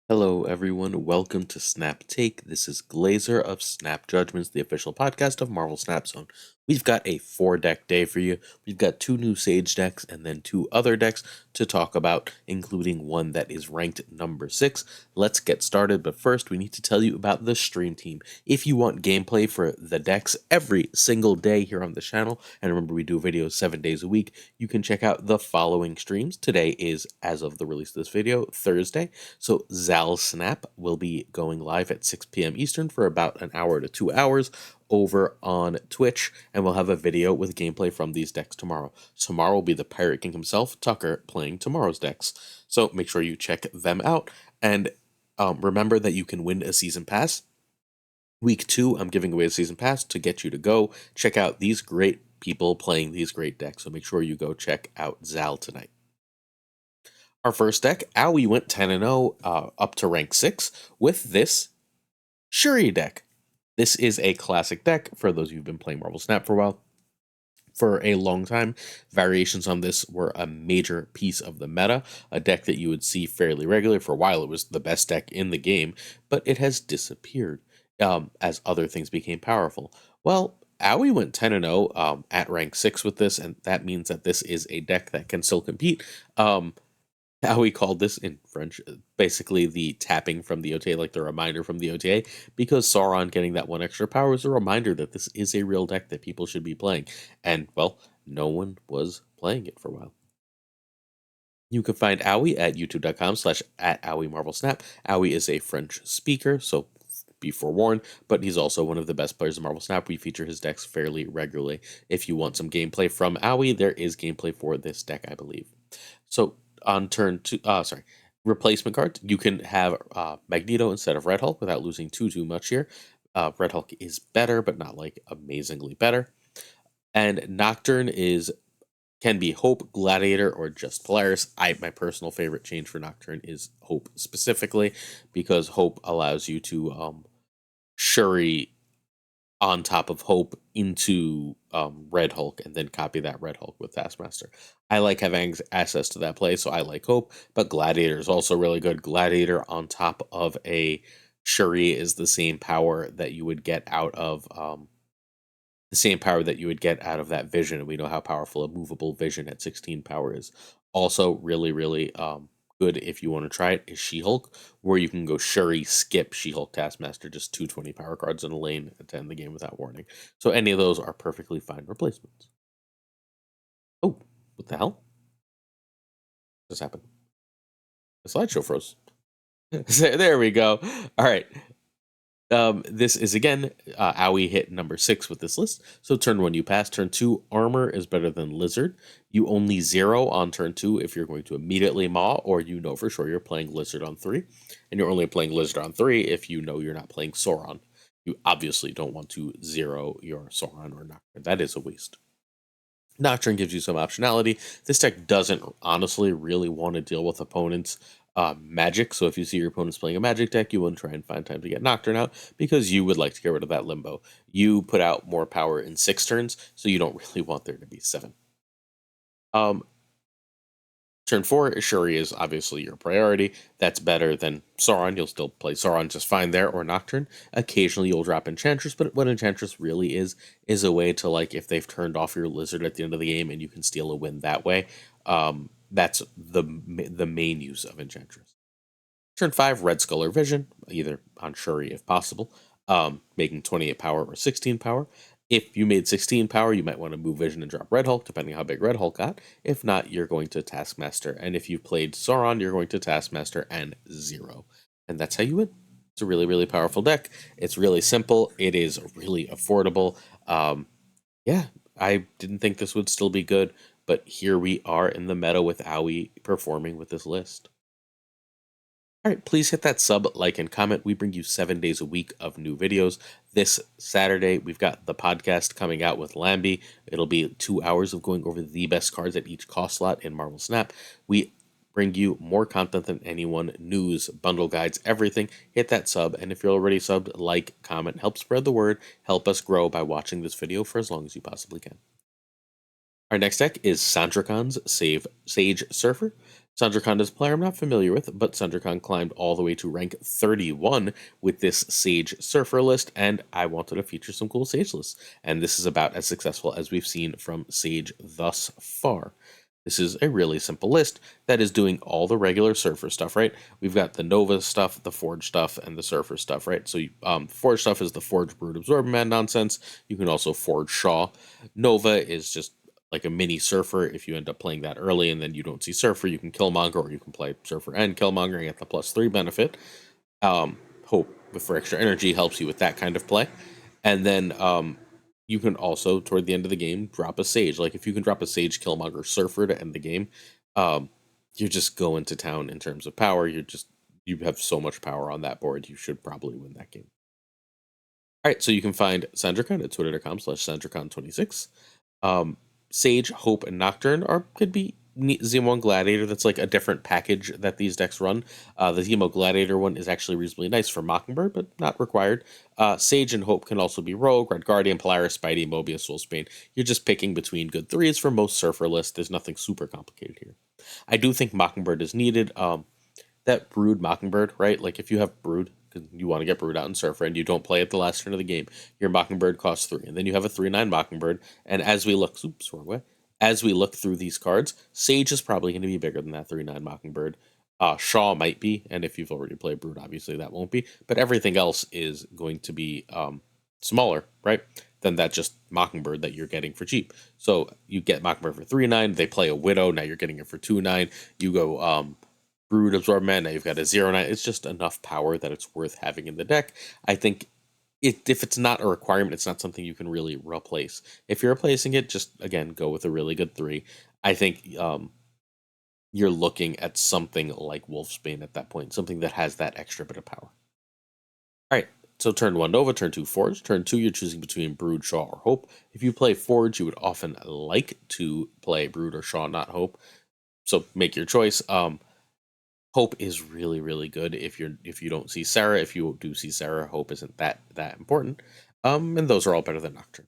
Hello, everyone. Welcome to Snap Take. This is Glazer of Snap Judgments, the official podcast of Marvel Snap Zone. We've got a 4 deck day for you. We've got 2 new Sage decks and then 2 other decks to talk about, including one that is ranked number 6. Let's get started, but first we need to tell you about the stream team. If you want gameplay for the decks every single day here on the channel, and remember we do videos 7 days a week, you can check out the following streams. Today is, as of the release of this video, Thursday. So Zal Snap will be going live at 6 p.m. Eastern for about an hour to 2 hours over on Twitch, and we'll have a video with gameplay from these decks tomorrow. Tomorrow will be the Pirate King himself, Tucker, playing tomorrow's decks. So make sure you check them out, and remember that you can win a season pass. Week 2, I'm giving away a season pass to get you to go check out these great people playing these great decks, so make sure you go check out Zal tonight. Our first deck, Owie went 10-0 up to rank 6 with this Shuri deck. This is a classic deck for those who've been playing Marvel Snap for a while. For a long time, variations on this were a major piece of the meta, a deck that you would see fairly regularly. For a while, it was the best deck in the game, but it has disappeared as other things became powerful. Well, Owie went 10-0 at rank 6 with this, and that means that this is a deck that can still compete. How we called this in French, basically the tapping from the OTA, like the reminder from the OTA, because Sauron getting that 1 extra power is a reminder that this is a real deck that people should be playing. And, well, no one was playing it for a while. You can find Owie at youtube.com/@OwieMarvelSnap. Owie is a French speaker, so be forewarned, but he's also one of the best players in Marvel Snap. We feature his decks fairly regularly. If you want some gameplay from Owie, there is gameplay for this deck, I believe. So, on turn 2, replacement cards, you can have Magneto instead of Red Hulk without losing too much here. Red Hulk is better, but not like amazingly better. And Nocturne can be Hope, Gladiator, or just Polaris. My personal favorite change for Nocturne is Hope specifically, because Hope allows you to Shuri on top of Hope into Red Hulk and then copy that Red Hulk with Taskmaster. I like having access to that play, so I like Hope, but Gladiator is also really good. Gladiator on top of a Shuri is the same power that you would get out of that vision, and we know how powerful a movable vision at 16 power is. Also, really good if you want to try it is She-Hulk, where you can go Shuri, skip She-Hulk Taskmaster, just 220 power cards in a lane to end the game without warning. So any of those are perfectly fine replacements. Oh, what the hell? What just happened? The slideshow froze. There we go. All right. This is again, Owie hit number 6 with this list. So turn 1 you pass. Turn 2, Armor is better than Lizard. You only 0 on turn 2 if you're going to immediately Maw, or you know for sure you're playing Lizard on 3. And you're only playing Lizard on 3 if you know you're not playing Sauron. You obviously don't want to 0 your Sauron or Nocturne. That is a waste. Nocturne gives you some optionality. This deck doesn't honestly really want to deal with opponents' magic, so if you see your opponents playing a magic deck, you want to try and find time to get Nocturne out, because you would like to get rid of that limbo. You put out more power in 6 turns, so you don't really want there to be 7. Turn 4, Shuri is obviously your priority. That's better than Sauron. You'll still play Sauron just fine there, or Nocturne. Occasionally you'll drop Enchantress, but what Enchantress really is a way to, like, if they've turned off your Lizard at the end of the game and you can steal a win that way, that's the main use of Enchantress. Turn 5, Red Skull or Vision, either on Shuri if possible, making 28 power or 16 power. If you made 16 power, you might want to move Vision and drop Red Hulk, depending on how big Red Hulk got. If not, you're going to Taskmaster. And if you played Sauron, you're going to Taskmaster and 0. And that's how you win. It's a really powerful deck. It's really simple. It is really affordable. Yeah, I didn't think this would still be good, but here we are in the meta with Owie performing with this list. All right, please hit that sub, like, and comment. We bring you 7 days a week of new videos. This Saturday, we've got the podcast coming out with Lambie. It'll be 2 hours of going over the best cards at each cost slot in Marvel Snap. We bring you more content than anyone, news, bundle guides, everything. Hit that sub, and if you're already subbed, like, comment, help spread the word, help us grow by watching this video for as long as you possibly can. Our next deck is Sandrakon's Sage Surfer. Sandrakan is a player I'm not familiar with, but Sandrakan climbed all the way to rank 31 with this Sage Surfer list, and I wanted to feature some cool Sage lists. And this is about as successful as we've seen from Sage thus far. This is a really simple list that is doing all the regular Surfer stuff, right? We've got the Nova stuff, the Forge stuff, and the Surfer stuff, right? So, Forge stuff is the Forge Brood Absorb Man nonsense. You can also Forge Shaw. Nova is just like a mini Surfer. If you end up playing that early and then you don't see Surfer, you can Killmonger, or you can play Surfer and Killmonger and get the +3 benefit. Hope for extra energy helps you with that kind of play. And then you can also, toward the end of the game, drop a Sage. Like if you can drop a Sage Killmonger Surfer to end the game, um, you're just going to town in terms of power. You have so much power on that board, you should probably win that game. All right, so you can find Sandrakan at twitter.com/SandraKon26. Um, Sage, Hope, and Nocturne could be Zemo and Gladiator. That's like a different package that these decks run. The Zemo Gladiator one is actually reasonably nice for Mockingbird, but not required. Sage and Hope can also be Rogue, Red Guardian, Polaris, Spidey, Mobius, Wolfsbane. You're just picking between good threes for most Surfer lists. There's nothing super complicated here. I do think Mockingbird is needed. That Brood Mockingbird, right? Like if you have Brood, because you want to get Brood out in Surfer, and you don't play at the last turn of the game, your Mockingbird costs 3, and then you have a 3/9 Mockingbird. And as we look, oops, wrong way. As we look through these cards, Sage is probably going to be bigger than that 3/9 Mockingbird. Shaw might be, and if you've already played Brood, obviously that won't be. But everything else is going to be smaller, right? Than that just Mockingbird that you're getting for cheap. So you get Mockingbird for 3/9. They play a Widow. Now you're getting it for 2/9. You go Brood Absorb Man. Now you've got a 0/9. It's just enough power that it's worth having in the deck. I think if it's not a requirement, it's not something you can really replace. If you're replacing it, just again go with a really good 3. I think you're looking at something like Wolfsbane at that point, something that has that extra bit of power. All right. So turn 1 Nova, turn 2 Forge. Turn 2 you're choosing between Brood, Shaw, or Hope. If you play Forge, you would often like to play Brood or Shaw, not Hope. So make your choice. Hope is really, really good if you don't see Sarah. If you do see Sarah, Hope isn't that important. And those are all better than Nocturne.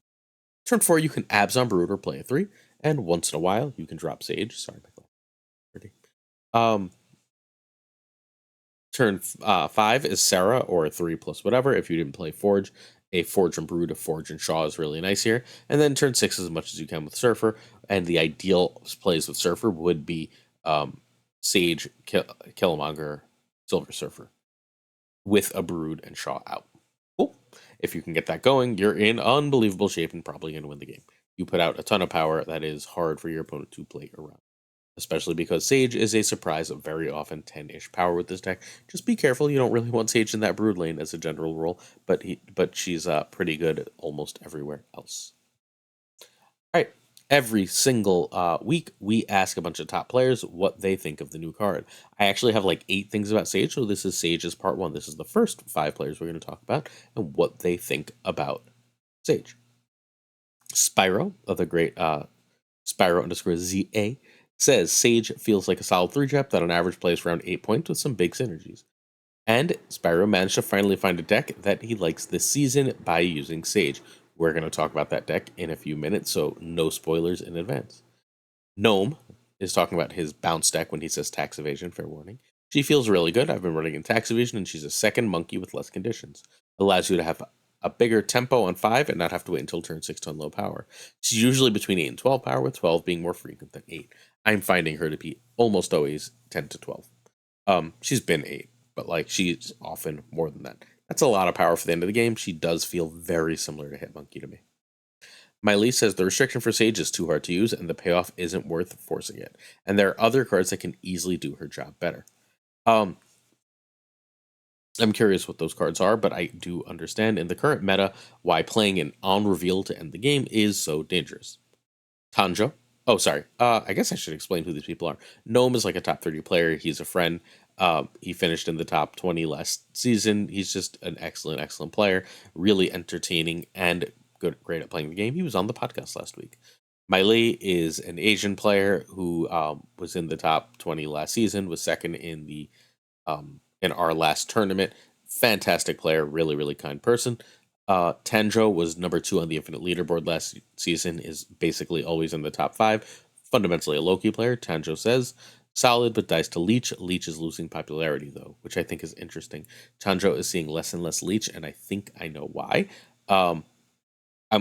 Turn 4, you can Abzon Brood or play a 3, and once in a while you can drop Sage. Sorry, my glasses. Turn 5 is Sarah or a 3 plus whatever. If you didn't play Forge, a Forge and Brood, a Forge and Shaw is really nice here. And then turn 6 as much as you can with Surfer. And the ideal plays with Surfer would be Sage, Killmonger, Silver Surfer with a Brood and Shaw out. Cool. If you can get that going, you're in unbelievable shape and probably going to win the game. You put out a ton of power that is hard for your opponent to play around, especially because Sage is a surprise of very often 10-ish power with this deck. Just be careful, you don't really want Sage in that Brood lane as a general rule, but she's pretty good almost everywhere else. All right. Every single week, we ask a bunch of top players what they think of the new card. I actually have like 8 things about Sage, so this is Sage's part 1. This is the first 5 players we're going to talk about and what they think about Sage. Spyro, of the great Spyro_ZA, says Sage feels like a solid 3-drop that on average plays around 8 points with some big synergies. And Spyro managed to finally find a deck that he likes this season by using Sage. We're going to talk about that deck in a few minutes, so no spoilers in advance. Gnome is talking about his bounce deck when he says tax evasion, fair warning. She feels really good. I've been running in tax evasion, and she's a second monkey with less conditions. Allows you to have a bigger tempo on 5 and not have to wait until turn 6 to unload power. She's usually between 8 and 12 power, with 12 being more frequent than 8. I'm finding her to be almost always 10 to 12. She's been 8, but like she's often more than that. That's a lot of power for the end of the game. She does feel very similar to Hitmonkey to me. Miley says the restriction for Sage is too hard to use and the payoff isn't worth forcing it. And there are other cards that can easily do her job better. I'm curious what those cards are, but I do understand in the current meta why playing an on reveal to end the game is so dangerous. Tanjo. Oh, sorry. I guess I should explain who these people are. Gnome is like a top 30 player. He's a friend. He finished in the top 20 last season. He's just an excellent player. Really entertaining and great at playing the game. He was on the podcast last week. Miley is an Asian player who was in the top 20 last season, was second in our last tournament. Fantastic player, really kind person. Tanjo was number 2 on the Infinite Leaderboard last season, is basically always in the top 5. Fundamentally a Loki player, Tanjo says. Solid, but dies to Leech. Leech is losing popularity, though, which I think is interesting. Chandra is seeing less and less Leech, and I think I know why. Um,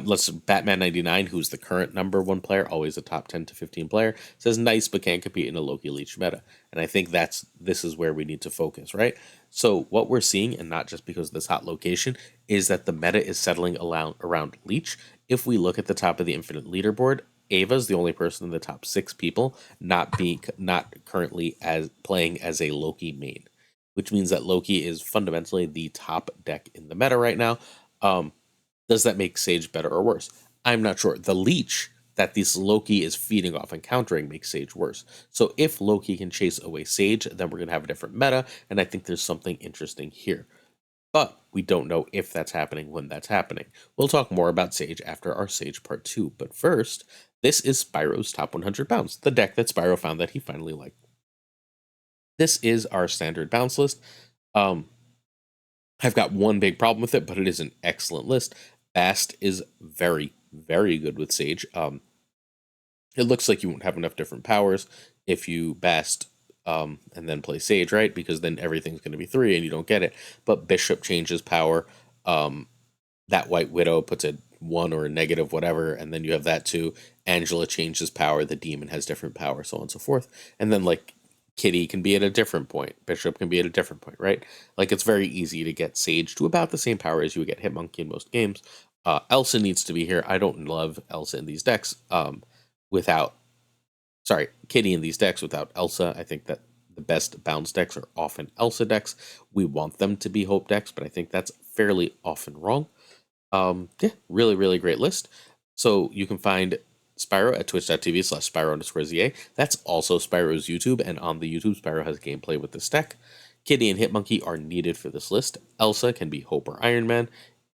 let's Batman 99, who's the current number one player, always a top 10 to 15 player, says nice but can't compete in a Loki Leech meta. And I think this is where we need to focus, right? So what we're seeing, and not just because of this hot location, is that the meta is settling around Leech. If we look at the top of the Infinite leaderboard, Ava's the only person in the top 6 people not currently as playing as a Loki main, which means that Loki is fundamentally the top deck in the meta right now. Um, does that make Sage better or worse? I'm not sure. The leech that this Loki is feeding off and countering makes Sage worse. So if Loki can chase away Sage, then we're going to have a different meta, and I think there's something interesting here. But we don't know if that's happening when that's happening. We'll talk more about Sage after our Sage Part 2. But first, this is Spyro's Top 100 Bounce, the deck that Spyro found that he finally liked. This is our standard bounce list. Um, I've got one big problem with it, but it is an excellent list. Bast is very, very good with Sage. It looks like you won't have enough different powers if you Bast and then play Sage, right? Because then everything's going to be 3 and you don't get it. But Bishop changes power. That White Widow puts a 1 or a negative whatever, and then you have that too. Angela changes power. The demon has different power, so on and so forth. And then like Kitty can be at a different point. Bishop can be at a different point, right? Like it's very easy to get Sage to about the same power as you would get Hitmonkey in most games. Elsa needs to be here. I don't love Elsa in these decks. Without, sorry, Kitty in these decks without Elsa. I think that the best bounce decks are often Elsa decks. We want them to be Hope decks, but I think that's fairly often wrong. Yeah, really, really great list. So you can find Spyro at twitch.tv/Spyro_ZA. That's also Spyro's YouTube, and on the YouTube, Spyro has gameplay with this deck. Kitty and Hitmonkey are needed for this list. Elsa can be Hope or Iron Man.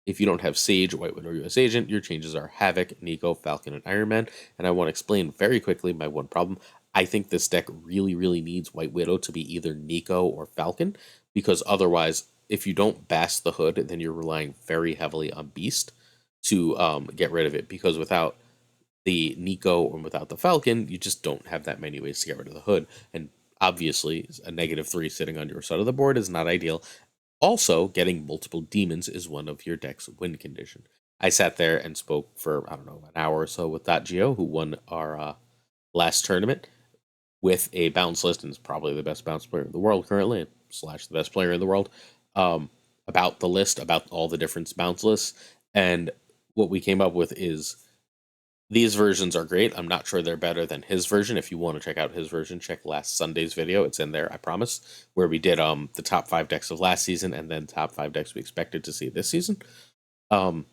If you don't have Sage, White Widow, or US Agent, your changes are Havoc, Nico, Falcon, and Iron Man. And I want to explain very quickly my one problem. I think this deck really, really needs White Widow to be either Nico or Falcon, because otherwise, if you don't Bast the Hood, then you're relying very heavily on Beast to get rid of it. Because without the Nico and without the Falcon, you just don't have that many ways to get rid of the Hood. And obviously, a -3 sitting on your side of the board is not ideal. Also, getting multiple demons is one of your deck's win condition. I sat there and spoke for, I don't know, an hour or so with Geo, who won our last tournament with a bounce list and is probably the best bounce player in the world currently, slash the best player in the world, about the list, about all the different bounce lists. And what we came up with is these versions are great. I'm not sure they're better than his version. If you want to check out his version, check last Sunday's video. It's in there, I promise, where we did the top 5 decks of last season and then top 5 decks we expected to see this season. But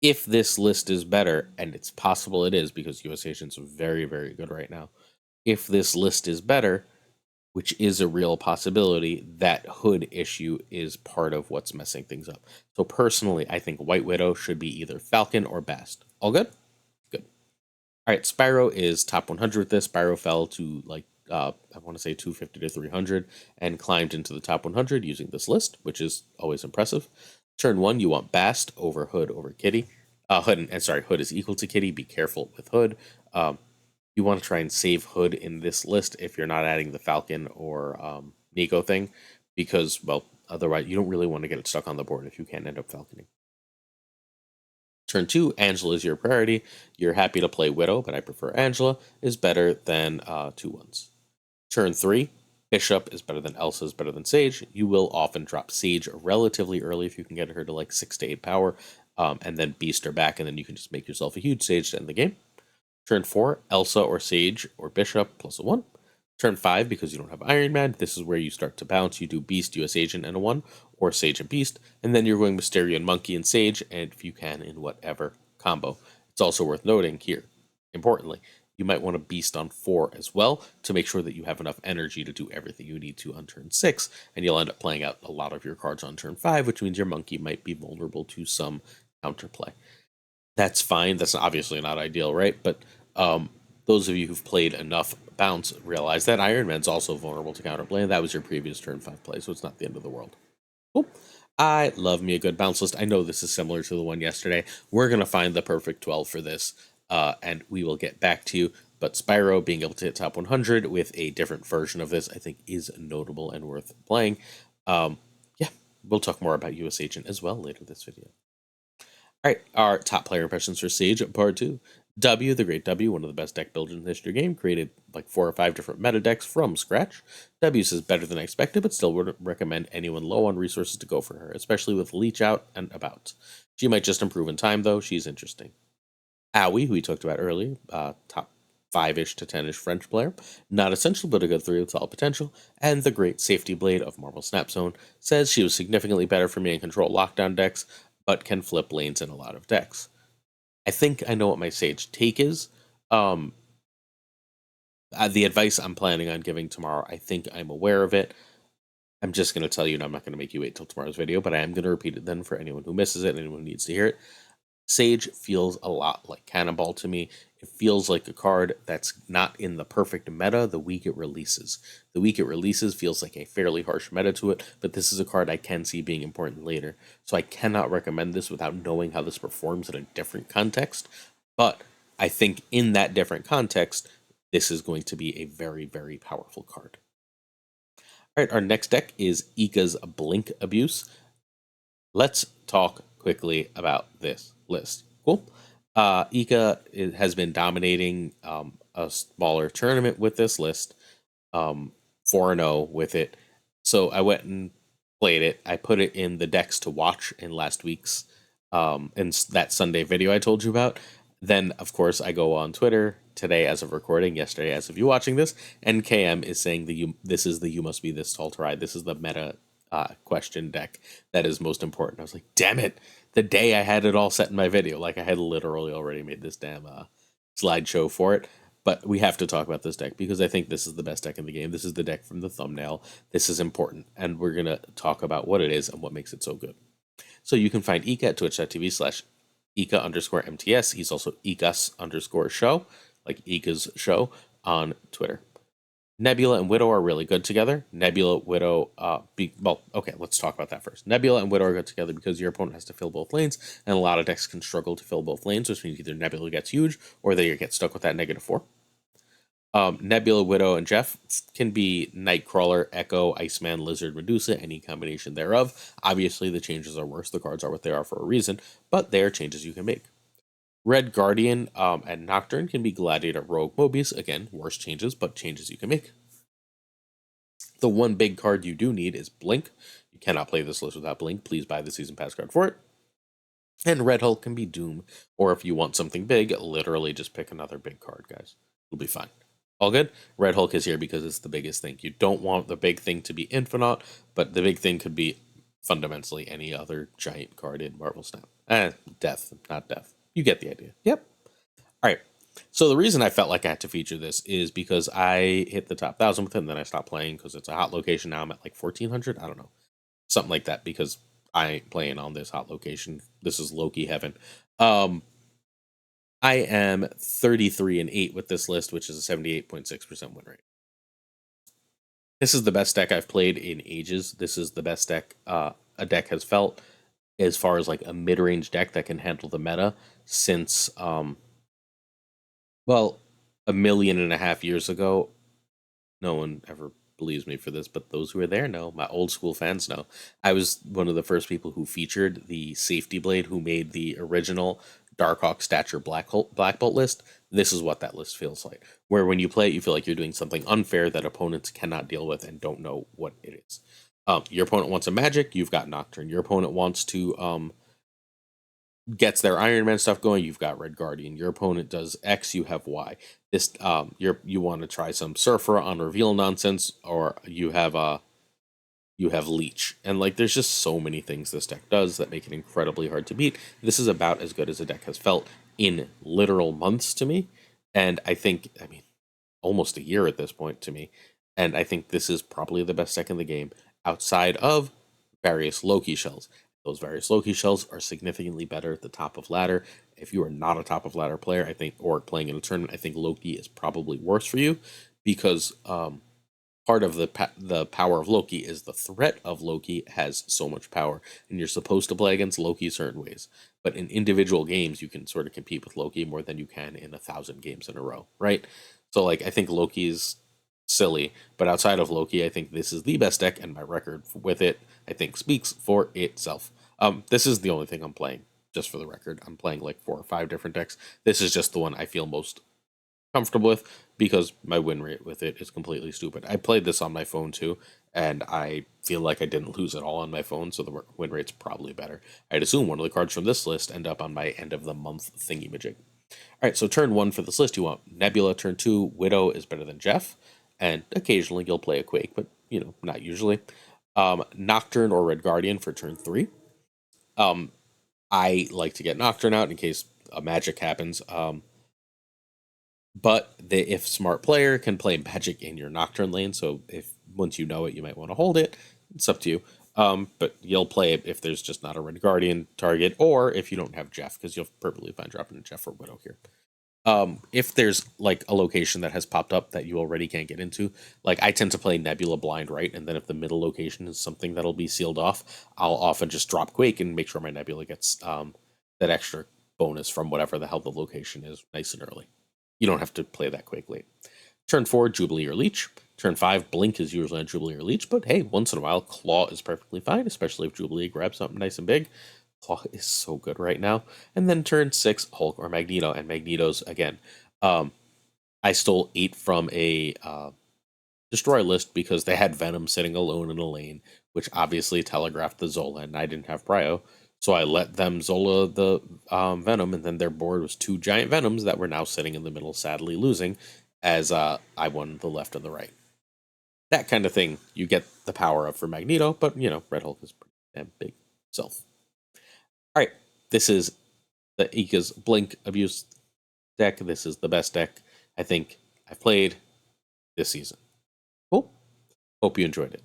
if this list is better, and it's possible it is because US Agent's very, very good right now. If this list is better, which is a real possibility, that Hood issue is part of what's messing things up. So personally, I think White Widow should be either Falcon or Bast. All good? Good. All right, Spyro is top 100 with this. Spyro fell to like, I want to say 250 to 300 and climbed into the top 100 using this list, which is always impressive. Turn 1, you want Bast over Hood over Kitty. Hood is equal to Kitty. Be careful with Hood. You want to try and save Hood in this list if you're not adding the Falcon or Nico thing, because, well, otherwise you don't really want to get it stuck on the board if you can't end up Falconing. Turn 2, Angela is your priority. You're happy to play Widow, but I prefer Angela, is better than 2 1s. Turn 3, Bishop is better than Elsa, is better than Sage. You will often drop Sage relatively early if you can get her to like 6 to 8 power, and then Beast her back, and then you can just make yourself a huge Sage to end the game. Turn 4, Elsa or Sage or Bishop plus a 1. Turn 5, because you don't have Iron Man, this is where you start to bounce. You do Beast, US Agent, and a 1, or Sage and Beast, and then you're going Mysterio and Monkey and Sage, and if you can, in whatever combo. It's also worth noting here, importantly, you might want to Beast on 4 as well to make sure that you have enough energy to do everything you need to on turn 6, and you'll end up playing out a lot of your cards on turn 5, which means your Monkey might be vulnerable to some counterplay. That's fine. That's obviously not ideal, right? But those of you who've played enough bounce realize that Iron Man's also vulnerable to counterplay, and that was your previous turn 5 play, so it's not the end of the world. Cool. I love me a good bounce list. I know this is similar to the one yesterday. We're going to find the perfect 12 for this. and we will get back to you. But Spyro being able to hit top 100 with a different version of this, I think, is notable and worth playing. Yeah, we'll talk more about US Agent as well later this video. All right, our top player impressions for Sage, part 2. W, the Great W, one of the best deck builders in the history of the game, created like 4 or 5 different meta decks from scratch. W says better than I expected, but still would recommend anyone low on resources to go for her, especially with Leech out and about. She might just improve in time, though. She's interesting. Aoi, who we talked about earlier, top 5-ish to 10-ish French player. Not essential, but a good 3 with solid potential. And the Great Safety Blade of Marvel Snap Zone says she was significantly better for me in control lockdown decks, but can flip lanes in a lot of decks. I think I know what my Sage take is. The advice I'm planning on giving tomorrow, I think I'm aware of it. I'm just going to tell you, and I'm not going to make you wait till tomorrow's video, but I am going to repeat it then for anyone who misses it and anyone who needs to hear it. Sage feels a lot like Cannonball to me. It feels like a card that's not in the perfect meta the week it releases. The week it releases feels like a fairly harsh meta to it, but this is a card I can see being important later. So I cannot recommend this without knowing how this performs in a different context. But I think in that different context, this is going to be a very, very powerful card. All right, our next deck is Ika's Blink Abuse. Let's talk quickly about this list. Cool. Ika has been dominating a smaller tournament with this list, 4-0 with it. So I went and played it. I put it in the decks to watch in last week's in that Sunday video I told you about. Then, of course, I go on Twitter today as of recording, yesterday as of you watching this, and KM is saying this is the You Must Be This Tall to Ride. This is the meta question deck that is most important. I was like, damn it, the day I had it all set in my video, like I had literally already made this damn slideshow for it. But we have to talk about this deck because I think this is the best deck in the game. This is the deck from the thumbnail. This is important, and we're going to talk about what it is and what makes it so good. So you can find Ika at twitch.tv/Ika_MTS. He's also Ikas_show, like Ika's show, on Twitter. Nebula and Widow are really good together. Nebula, Widow, okay, let's talk about that first. Nebula and Widow are good together because your opponent has to fill both lanes, and a lot of decks can struggle to fill both lanes, which means either Nebula gets huge or they get stuck with that -4. Nebula, Widow, and Jeff can be Nightcrawler, Echo, Iceman, Lizard, Medusa, any combination thereof. Obviously, the changes are worse. The cards are what they are for a reason, but they are changes you can make. Red Guardian and Nocturne can be Gladiator, Rogue, Mobius. Again, worse changes, but changes you can make. The one big card you do need is Blink. You cannot play this list without Blink. Please buy the Season Pass card for it. And Red Hulk can be Doom, or if you want something big, literally just pick another big card, guys. It'll be fine. All good? Red Hulk is here because it's the biggest thing. You don't want the big thing to be Infinite, but the big thing could be fundamentally any other giant card in Marvel Snap. Death, not Death. You get the idea. Yep. All right. So the reason I felt like I had to feature this is because I hit the top 1,000 with it, and then I stopped playing because it's a hot location. Now I'm at like 1,400. I don't know. Something like that because I ain't playing on this hot location. This is Loki heaven. I am 33-8 with this list, which is a 78.6% win rate. This is the best deck I've played in ages. This is the best deck a deck has felt as far as like a mid-range deck that can handle the meta since, well, 1.5 million years ago. No one ever believes me for this, but those who are there know. My old school fans know. I was one of the first people who featured the Safety Blade, who made the original Darkhawk Stature Black Bolt list. This is what that list feels like. Where when you play it, you feel like you're doing something unfair that opponents cannot deal with and don't know what it is. Your opponent wants a magic, you've got Nocturne. Your opponent wants to gets their Iron Man stuff going, you've got Red Guardian. Your opponent does X, you have Y. This you want to try some Surfer on reveal nonsense, or you have Leech. And like there's just so many things this deck does that make it incredibly hard to beat. This is about as good as a deck has felt in literal months to me. And I mean, almost a year at this point to me. And I think this is probably the best deck in the game outside of various Loki shells. Those various Loki shells are significantly better at the top of ladder. If you are not a top of ladder player, I think, or playing in a tournament, I think Loki is probably worse for you because part of the power of Loki is the threat of Loki has so much power, and you're supposed to play against Loki certain ways. But in individual games, you can sort of compete with Loki more than you can in 1,000 games in a row, right? So like I think Loki's silly, but outside of Loki, I think this is the best deck, and my record with it I think speaks for itself. This is the only thing I'm playing. Just for the record, I'm playing like 4 or 5 different decks. This is just the one I feel most comfortable with because my win rate with it is completely stupid. I played this on my phone too, and I feel like I didn't lose at all on my phone, so the win rate's probably better. I'd assume one of the cards from this list end up on my end of the month thingy majig. All right, so turn 1 for this list, you want Nebula. Turn 2, Widow is better than Jeff, and occasionally you'll play a Quake, but not usually. Nocturne or Red Guardian for turn 3. Um, I like to get Nocturne out in case a magic happens. But if smart player can play magic in your Nocturne lane, so if once you know it, you might want to hold it. It's up to you. But you'll play it if there's just not a Red Guardian target, or if you don't have Jeff, because you'll perfectly fine dropping a Jeff or Widow here. If there's like a location that has popped up that you already can't get into, like I tend to play Nebula blind right, and then if the middle location is something that'll be sealed off, I'll often just drop Quake and make sure my Nebula gets that extra bonus from whatever the hell the location is nice and early. You don't have to play that quickly. Turn 4, Jubilee or Leech. Turn 5, Blink is usually on Jubilee or Leech, but hey, once in a while, Claw is perfectly fine, especially if Jubilee grabs something nice and big. Claw is so good right now. And then turn 6, Hulk or Magneto, and Magneto's, again, I stole 8 from a Destroy list because they had Venom sitting alone in a lane, which obviously telegraphed the Zola, and I didn't have Prio. So I let them Zola the Venom, and then their board was 2 giant Venoms that were now sitting in the middle, sadly losing, as I won the left and the right. That kind of thing you get the power of for Magneto, but Red Hulk is pretty damn big self. All right, this is the Ika's Blink Abuse deck. This is the best deck I think I've played this season. Cool. Hope you enjoyed it.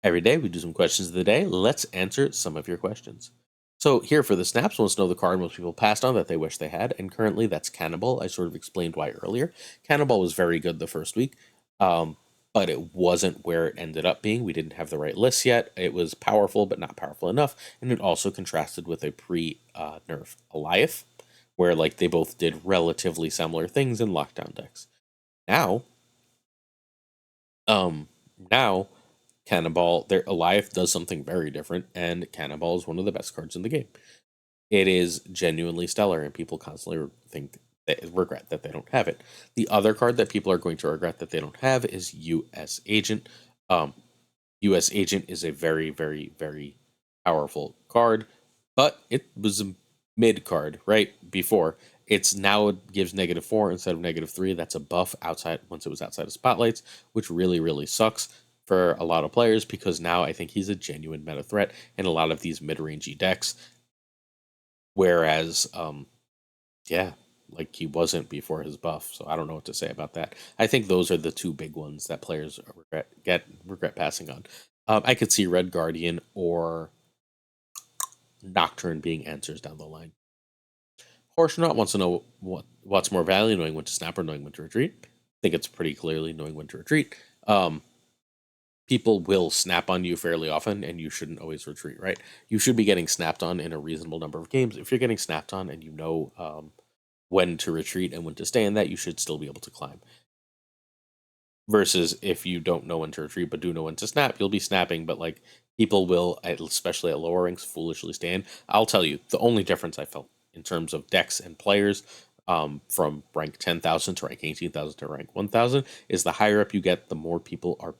Every day we do some questions of the day. Let's answer some of your questions. So here for the snaps, wants to know the card most people passed on that they wish they had, and currently that's Cannibal. I sort of explained why earlier. Cannibal was very good the first week, but it wasn't where it ended up being. We didn't have the right list yet. It was powerful, but not powerful enough, and it also contrasted with a pre-nerf Goliath, where like they both did relatively similar things in lockdown decks. Now, now Cannonball, their Goliath does something very different, and Cannonball is one of the best cards in the game. It is genuinely stellar, and people constantly regret that they don't have it. The other card that people are going to regret that they don't have is U.S. Agent. U.S. Agent is a very, very, very powerful card, but it was a mid card right before. It's now it gives -4 instead of -3. That's a buff outside once it was outside of spotlights, which really, really sucks for a lot of players because now I think he's a genuine meta threat in a lot of these mid-rangey decks. Whereas, yeah, like he wasn't before his buff, so I don't know what to say about that. I think those are the 2 big ones that players regret passing on. I could see Red Guardian or Nocturne being answers down the line. Horsesnaut wants to know what's more value, knowing when to snap or knowing when to retreat. I think it's pretty clearly knowing when to retreat. People will snap on you fairly often, and you shouldn't always retreat, right? You should be getting snapped on in a reasonable number of games. If you're getting snapped on and you know when to retreat and when to stay in that, you should still be able to climb. Versus if you don't know when to retreat but do know when to snap, you'll be snapping, but like people will, especially at lower ranks, foolishly stand. I'll tell you, the only difference I felt in terms of decks and players from rank 10,000 to rank 18,000 to rank 1,000 is the higher up you get, the more people are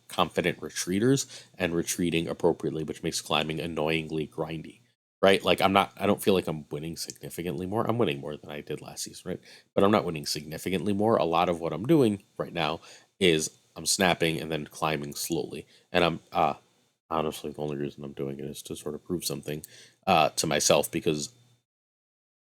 confident retreaters and retreating appropriately, which makes climbing annoyingly grindy, right? Like I don't feel like I'm winning significantly more. I'm winning more than I did last season, right? But I'm not winning significantly more. A lot of what I'm doing right now is I'm snapping and then climbing slowly. And I'm honestly, the only reason I'm doing it is to sort of prove something to myself because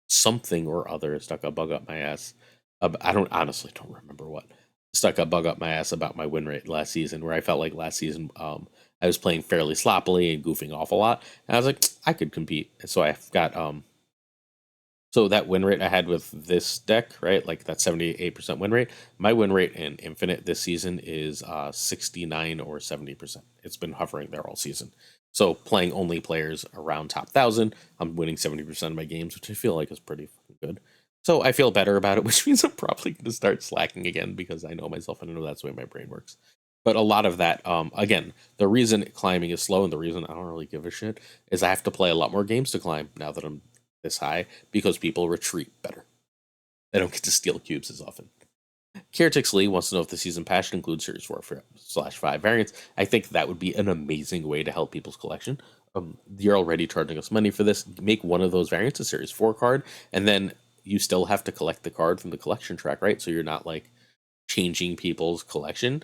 something or other stuck a bug up my ass. I don't remember what stuck a bug up my ass about my win rate last season, where I felt like last season I was playing fairly sloppily and goofing off a lot, and I was like, I could compete. And so I've got So that win rate I had with this deck, right? Like that 78% win rate. My win rate in Infinite this season is 69 or 70%. It's been hovering there all season. So playing only players around top 1,000, I'm winning 70% of my games, which I feel like is pretty fucking good. So I feel better about it, which means I'm probably going to start slacking again because I know myself and I know that's the way my brain works. But a lot of that, again, the reason climbing is slow and the reason I don't really give a shit is I have to play a lot more games to climb now that I'm this high because people retreat better. They don't get to steal cubes as often. Kiertix Lee wants to know if the season pass should include Series 4/5 variants. I think that would be an amazing way to help people's collection. You're already charging us money for this. Make one of those variants a Series 4 card, and then you still have to collect the card from the collection track, right? So you're not like changing people's collection.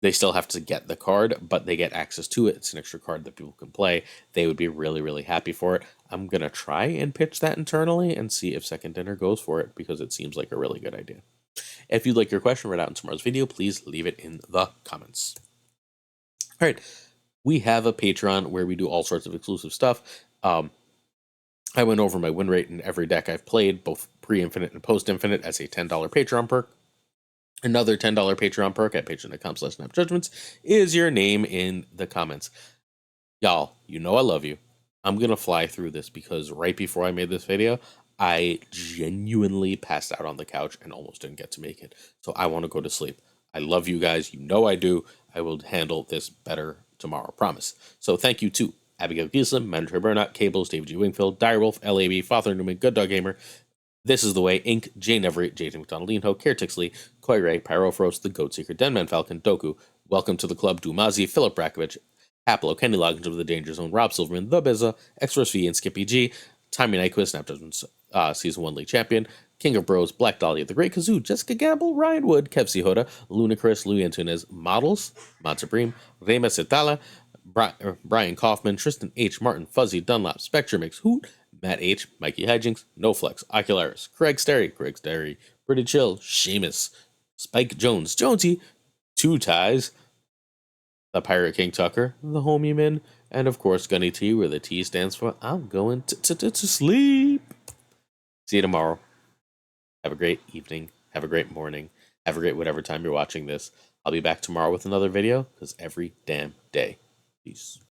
They still have to get the card, but they get access to it. It's an extra card that people can play. They would be really, really happy for it. I'm going to try and pitch that internally and see if Second Dinner goes for it because it seems like a really good idea. If you'd like your question read out in tomorrow's video, please leave it in the comments. All right, we have a Patreon where we do all sorts of exclusive stuff. I went over my win rate in every deck I've played, both pre-infinite and post-infinite, as a $10 Patreon perk. Another $10 Patreon perk at patreon.com/snapjudgments is your name in the comments. Y'all, you know I love you. I'm going to fly through this because right before I made this video, I genuinely passed out on the couch and almost didn't get to make it. So I want to go to sleep. I love you guys. You know I do. I will handle this better tomorrow, promise. So thank you to Abigail Gieslam, Manager Burnout, Cables, David G. Wingfield, Direwolf, LAB, Father Newman, Good Dog Gamer, This Is the Way, Inc., Jane Everett, Jason McDonald, Leanho, Caretixley, Koi Ray, Pyrophros, The Goat Seeker, Denman Falcon, Doku, Welcome to the Club, Dumazi, Philip Brakovich, Haplo, Kenny Loggins of the Danger Zone, Rob Silverman, The Bizza, Express V, and Skippy G, Tommy Nyquist, Snap Judgment's Season 1 League Champion, King of Bros, Black Dahlia, The Great Kazoo, Jessica Gamble, Ryan Wood, Kev Hoda, Ludacris, Louis Antunes, Models, Mod Supreme, Rema Setala, Brian Kaufman, Tristan H. Martin, Fuzzy Dunlop, Spectre Mix, Hoot, Matt H., Mikey Hijinks, NoFlex, Ocularis, Craig Sterry, Pretty Chill, Seamus, Spike Jones, Jonesy, Two Ties, the Pirate King Tucker, the Homie Min, and of course Gunny T, where the T stands for I'm going to sleep. See you tomorrow. Have a great evening. Have a great morning. Have a great whatever time you're watching this. I'll be back tomorrow with another video because every damn day. Peace.